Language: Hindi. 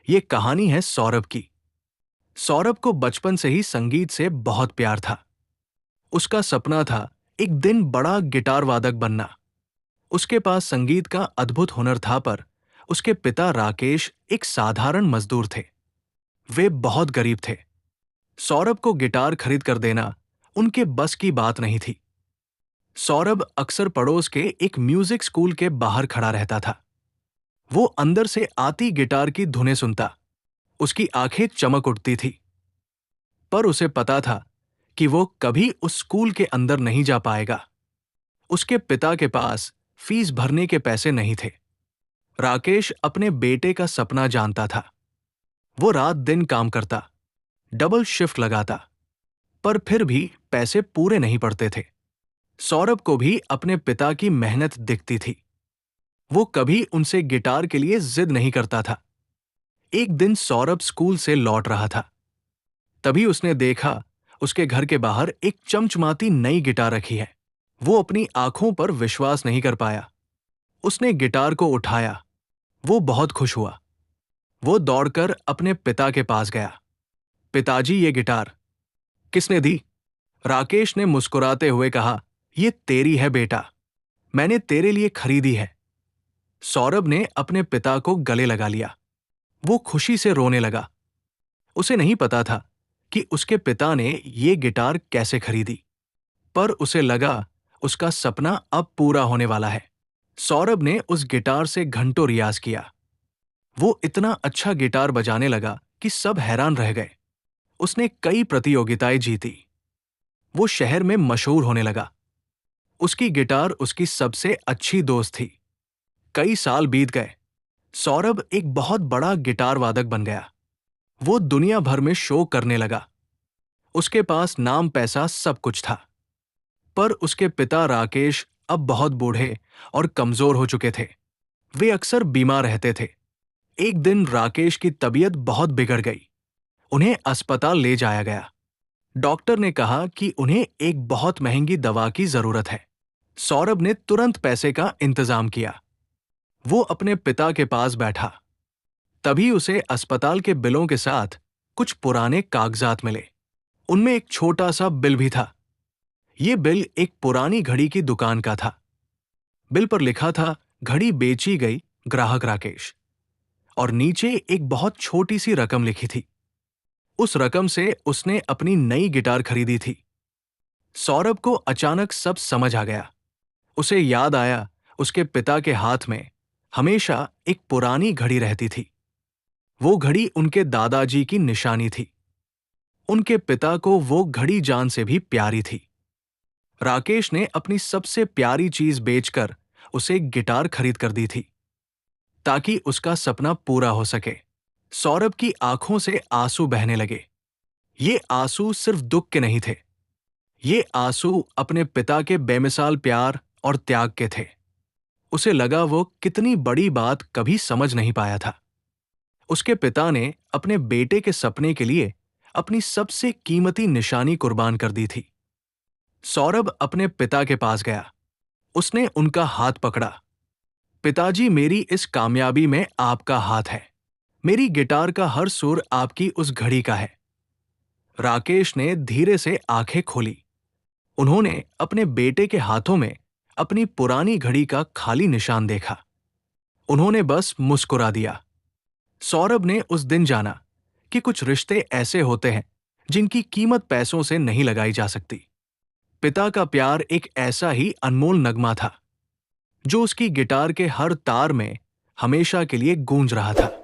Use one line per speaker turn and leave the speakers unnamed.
ये कहानी है सौरभ की। सौरभ को बचपन से ही संगीत से बहुत प्यार था। उसका सपना था एक दिन बड़ा गिटार वादक बनना। उसके पास संगीत का अद्भुत हुनर था, पर उसके पिता राकेश एक साधारण मजदूर थे। वे बहुत गरीब थे। सौरभ को गिटार खरीद कर देना उनके बस की बात नहीं थी। सौरभ अक्सर पड़ोस के एक म्यूजिक स्कूल के बाहर खड़ा रहता था। वो अंदर से आती गिटार की धुनें सुनता। उसकी आंखें चमक उठती थी। पर उसे पता था कि वो कभी उस स्कूल के अंदर नहीं जा पाएगा। उसके पिता के पास फीस भरने के पैसे नहीं थे। राकेश अपने बेटे का सपना जानता था। वो रात दिन काम करता, डबल शिफ्ट लगाता, पर फिर भी पैसे पूरे नहीं पड़ते थे। सौरभ को भी अपने पिता की मेहनत दिखती थी। वो कभी उनसे गिटार के लिए जिद नहीं करता था। एक दिन सौरभ स्कूल से लौट रहा था। तभी उसने देखा उसके घर के बाहर एक चमचमाती नई गिटार रखी है। वो अपनी आंखों पर विश्वास नहीं कर पाया। उसने गिटार को उठाया। वो बहुत खुश हुआ। वो दौड़कर अपने पिता के पास गया। पिताजी, ये गिटार किसने दी? राकेश ने मुस्कुराते हुए कहा, ये तेरी है बेटा, मैंने तेरे लिए खरीदी है। सौरभ ने अपने पिता को गले लगा लिया। वो खुशी से रोने लगा। उसे नहीं पता था कि उसके पिता ने ये गिटार कैसे खरीदी, पर उसे लगा उसका सपना अब पूरा होने वाला है। सौरभ ने उस गिटार से घंटों रियाज किया। वो इतना अच्छा गिटार बजाने लगा कि सब हैरान रह गए। उसने कई प्रतियोगिताएं जीती। वो शहर में मशहूर होने लगा। उसकी गिटार उसकी सबसे अच्छी दोस्त थी। कई साल बीत गए। सौरभ एक बहुत बड़ा गिटार वादक बन गया। वो दुनिया भर में शो करने लगा। उसके पास नाम, पैसा, सब कुछ था। पर उसके पिता राकेश अब बहुत बूढ़े और कमजोर हो चुके थे। वे अक्सर बीमार रहते थे। एक दिन राकेश की तबीयत बहुत बिगड़ गई। उन्हें अस्पताल ले जाया गया। डॉक्टर ने कहा कि उन्हें एक बहुत महंगी दवा की जरूरत है। सौरभ ने तुरंत पैसे का इंतजाम किया। वो अपने पिता के पास बैठा। तभी उसे अस्पताल के बिलों के साथ कुछ पुराने कागजात मिले। उनमें एक छोटा सा बिल भी था। ये बिल एक पुरानी घड़ी की दुकान का था। बिल पर लिखा था, घड़ी बेची गई, ग्राहक राकेश। और नीचे एक बहुत छोटी सी रकम लिखी थी। उस रकम से उसने अपनी नई गिटार खरीदी थी। सौरभ को अचानक सब समझ आ गया। उसे याद आया उसके पिता के हाथ में हमेशा एक पुरानी घड़ी रहती थी। वो घड़ी उनके दादाजी की निशानी थी। उनके पिता को वो घड़ी जान से भी प्यारी थी। राकेश ने अपनी सबसे प्यारी चीज बेचकर उसे एक गिटार खरीद कर दी थी, ताकि उसका सपना पूरा हो सके। सौरभ की आंखों से आंसू बहने लगे। ये आंसू सिर्फ दुख के नहीं थे। ये आंसू अपने पिता के बेमिसाल प्यार और त्याग के थे। उसे लगा वो कितनी बड़ी बात कभी समझ नहीं पाया था। उसके पिता ने अपने बेटे के सपने के लिए अपनी सबसे कीमती निशानी कुर्बान कर दी थी। सौरभ अपने पिता के पास गया। उसने उनका हाथ पकड़ा। पिताजी, मेरी इस कामयाबी में आपका हाथ है। मेरी गिटार का हर सुर आपकी उस घड़ी का है। राकेश ने धीरे से आंखें खोली। उन्होंने अपने बेटे के हाथों में अपनी पुरानी घड़ी का खाली निशान देखा। उन्होंने बस मुस्कुरा दिया। सौरभ ने उस दिन जाना कि कुछ रिश्ते ऐसे होते हैं जिनकी कीमत पैसों से नहीं लगाई जा सकती। पिता का प्यार एक ऐसा ही अनमोल नगमा था, जो उसकी गिटार के हर तार में हमेशा के लिए गूंज रहा था।